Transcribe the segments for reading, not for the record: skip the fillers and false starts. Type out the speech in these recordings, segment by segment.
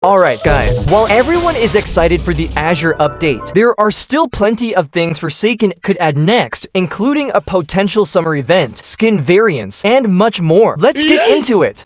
Alright guys, while everyone is excited for the Azure update, there are still plenty of things Forsaken could add next, including a potential summer event, skin variants, and much more. Let's get into it!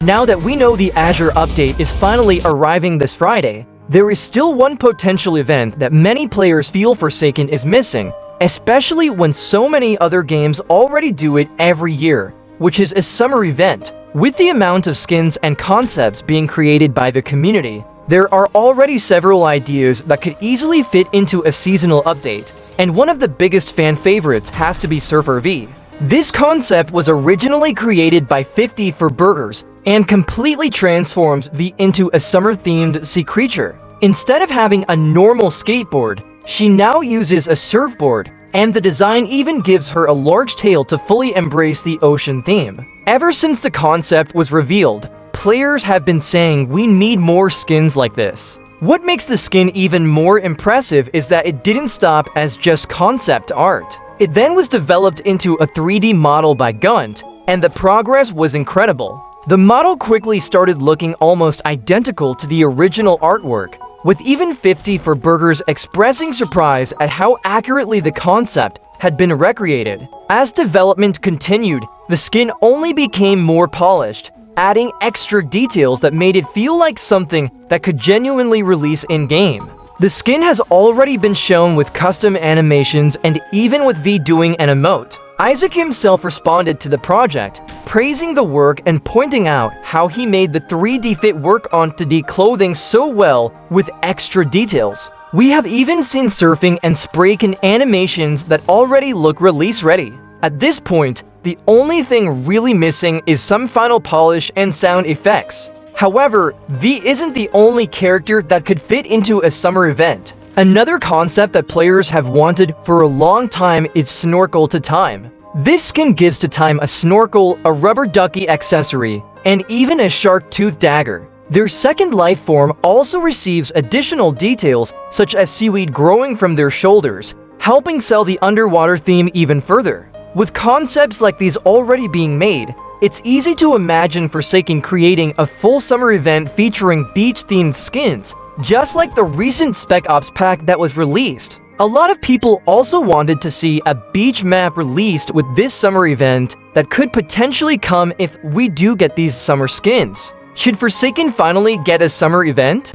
Now that we know the Azure update is finally arriving this Friday, there is still one potential event that many players feel Forsaken is missing, especially when so many other games already do it every year, which is a summer event. With the amount of skins and concepts being created by the community, there are already several ideas that could easily fit into a seasonal update, and one of the biggest fan favorites has to be Surfer V. This concept was originally created by 50 for Burgers and completely transforms V into a summer-themed sea creature. Instead of having a normal skateboard, she now uses a surfboard, and the design even gives her a large tail to fully embrace the ocean theme. Ever since the concept was revealed, players have been saying we need more skins like this. What makes the skin even more impressive is that it didn't stop as just concept art. It then was developed into a 3D model by Gunt, and the progress was incredible. The model quickly started looking almost identical to the original artwork, with even 50 for Burgers expressing surprise at how accurately the concept had been recreated. As development continued, the skin only became more polished, adding extra details that made it feel like something that could genuinely release in-game. The skin has already been shown with custom animations and even with V doing an emote. Isaac himself responded to the project, praising the work and pointing out how he made the 3D fit work onto the clothing so well with extra details. We have even seen surfing and spray can animations that already look release ready. At this point, the only thing really missing is some final polish and sound effects. However, V isn't the only character that could fit into a summer event. Another concept that players have wanted for a long time is Snorkel to Time. This skin gives to Time a snorkel, a rubber ducky accessory, and even a shark tooth dagger. Their second life form also receives additional details such as seaweed growing from their shoulders, helping sell the underwater theme even further. With concepts like these already being made, it's easy to imagine Forsaken creating a full summer event featuring beach-themed skins, just like the recent Spec Ops pack that was released. A lot of people also wanted to see a beach map released with this summer event that could potentially come if we do get these summer skins. Should Forsaken finally get a summer event?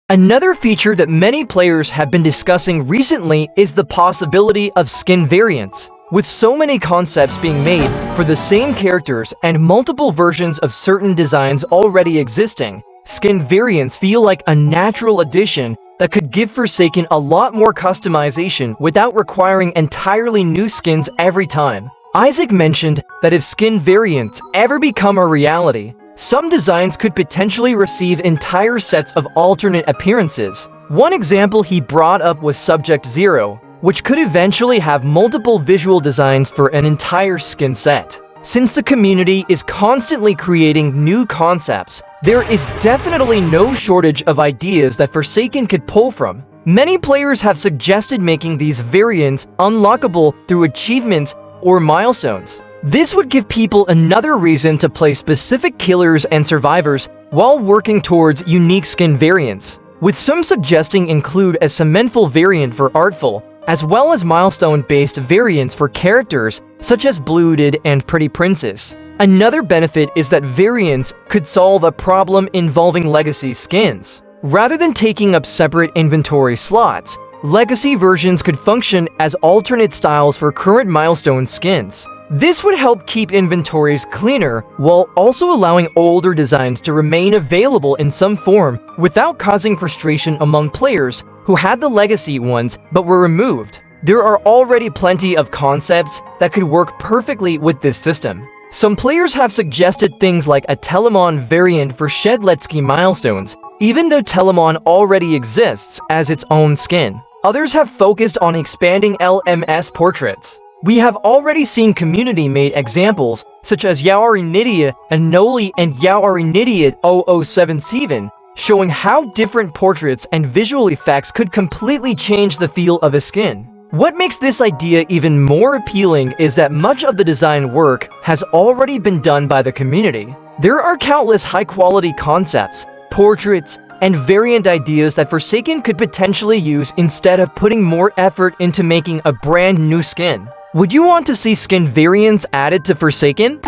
Another feature that many players have been discussing recently is the possibility of skin variants. With so many concepts being made for the same characters and multiple versions of certain designs already existing, skin variants feel like a natural addition that could give Forsaken a lot more customization without requiring entirely new skins every time. Isaac mentioned that if skin variants ever become a reality, some designs could potentially receive entire sets of alternate appearances. One example he brought up was Subject Zero, which could eventually have multiple visual designs for an entire skin set. Since the community is constantly creating new concepts, there is definitely no shortage of ideas that Forsaken could pull from. Many players have suggested making these variants unlockable through achievements or milestones. This would give people another reason to play specific killers and survivors while working towards unique skin variants, with some suggesting include a cementful variant for Artful, as well as milestone-based variants for characters such as Blooded and Pretty Princess. Another benefit is that variants could solve a problem involving legacy skins. Rather than taking up separate inventory slots, legacy versions could function as alternate styles for current milestone skins. This would help keep inventories cleaner while also allowing older designs to remain available in some form without causing frustration among players who had the legacy ones but were removed. There are already plenty of concepts that could work perfectly with this system. Some players have suggested things like a Telemon variant for Shedletsky milestones, even though Telemon already exists as its own skin. Others have focused on expanding LMS portraits. We have already seen community-made examples such as Yaorinidia and Noli and Yaorinidia 007 showing how different portraits and visual effects could completely change the feel of a skin. What makes this idea even more appealing is that much of the design work has already been done by the community. There are countless high-quality concepts, portraits, and variant ideas that Forsaken could potentially use instead of putting more effort into making a brand new skin. Would you want to see skin variants added to Forsaken?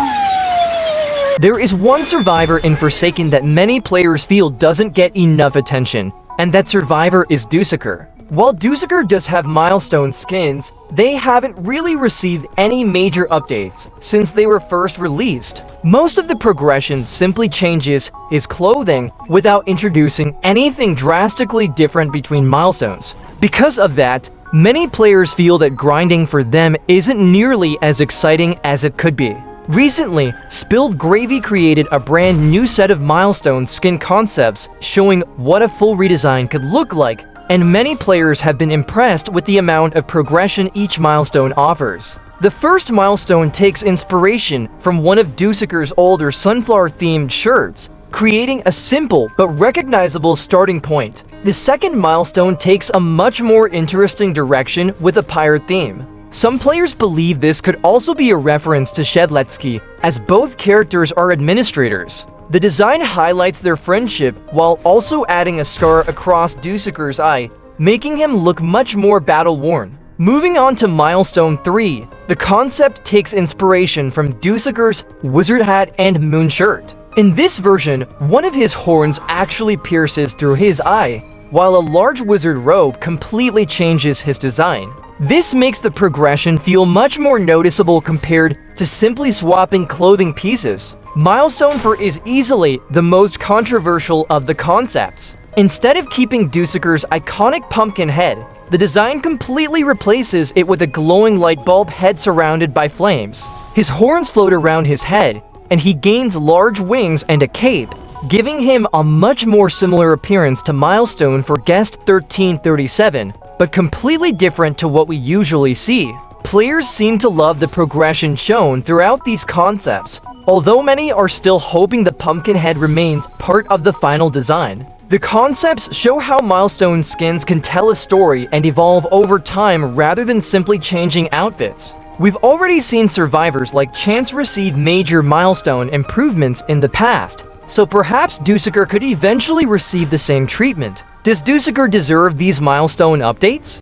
There is one survivor in Forsaken that many players feel doesn't get enough attention, and that survivor is Dussaker. While Dussaker does have milestone skins, they haven't really received any major updates since they were first released. Most of the progression simply changes his clothing without introducing anything drastically different between milestones. Because of that, many players feel that grinding for them isn't nearly as exciting as it could be. Recently, Spilled Gravy created a brand new set of milestone skin concepts showing what a full redesign could look like, and many players have been impressed with the amount of progression each milestone offers. The first milestone takes inspiration from one of Dussaker's older sunflower-themed shirts, creating a simple but recognizable starting point. The second milestone takes a much more interesting direction with a pirate theme. Some players believe this could also be a reference to Shedletsky, as both characters are administrators. The design highlights their friendship while also adding a scar across Dussaker's eye, making him look much more battle-worn. Moving on to Milestone 3, the concept takes inspiration from Dussaker's wizard hat and moon shirt. In this version, one of his horns actually pierces through his eye, while a large wizard robe completely changes his design. This makes the progression feel much more noticeable compared to simply swapping clothing pieces. Milestone 4 is easily the most controversial of the concepts. Instead of keeping Dussaker's iconic pumpkin head, the design completely replaces it with a glowing light bulb head surrounded by flames. His horns float around his head, and he gains large wings and a cape, giving him a much more similar appearance to Milestone for Guest 1337, but completely different to what we usually see. Players seem to love the progression shown throughout these concepts, although many are still hoping the pumpkin head remains part of the final design. The concepts show how milestone skins can tell a story and evolve over time rather than simply changing outfits. We've already seen survivors like Chance receive major milestone improvements in the past, so perhaps Dussaker could eventually receive the same treatment. Does Dussaker deserve these milestone updates?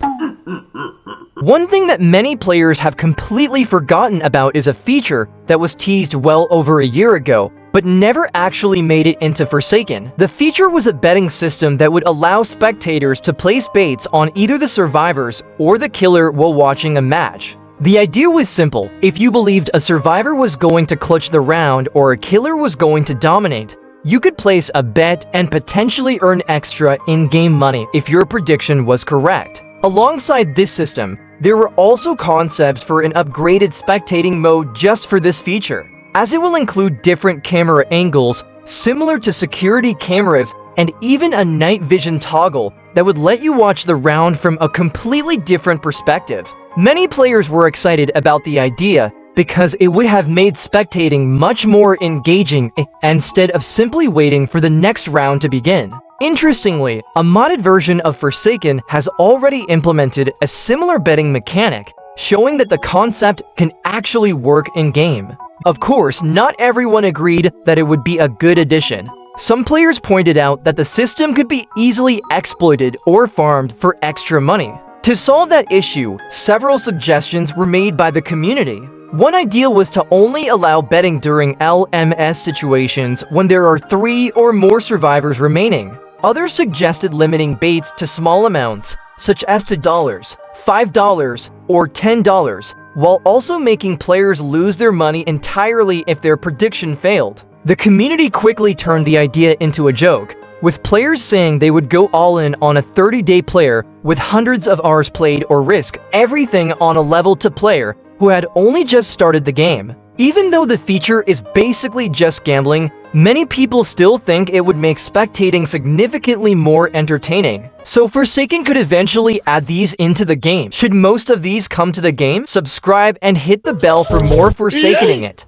One thing that many players have completely forgotten about is a feature that was teased well over a year ago, but never actually made it into Forsaken. The feature was a betting system that would allow spectators to place baits on either the survivors or the killer while watching a match. The idea was simple. If you believed a survivor was going to clutch the round or a killer was going to dominate, you could place a bet and potentially earn extra in-game money if your prediction was correct. Alongside this system, there were also concepts for an upgraded spectating mode just for this feature, as it will include different camera angles similar to security cameras and even a night vision toggle that would let you watch the round from a completely different perspective. Many players were excited about the idea because it would have made spectating much more engaging instead of simply waiting for the next round to begin. Interestingly, a modded version of Forsaken has already implemented a similar betting mechanic, showing that the concept can actually work in-game. Of course, not everyone agreed that it would be a good addition. Some players pointed out that the system could be easily exploited or farmed for extra money. To solve that issue, several suggestions were made by the community. One idea was to only allow betting during LMS situations when there are 3 or more survivors remaining. Others suggested limiting baits to small amounts, such as to $, $5, or $10, while also making players lose their money entirely if their prediction failed. The community quickly turned the idea into a joke, with players saying they would go all in on a 30-day player with hundreds of hours played or risk everything on a level to player who had only just started the game. Even though the feature is basically just gambling, many people still think it would make spectating significantly more entertaining. So Forsaken could eventually add these into the game. Should most of these come to the game? Subscribe and hit the bell for more Forsakening it.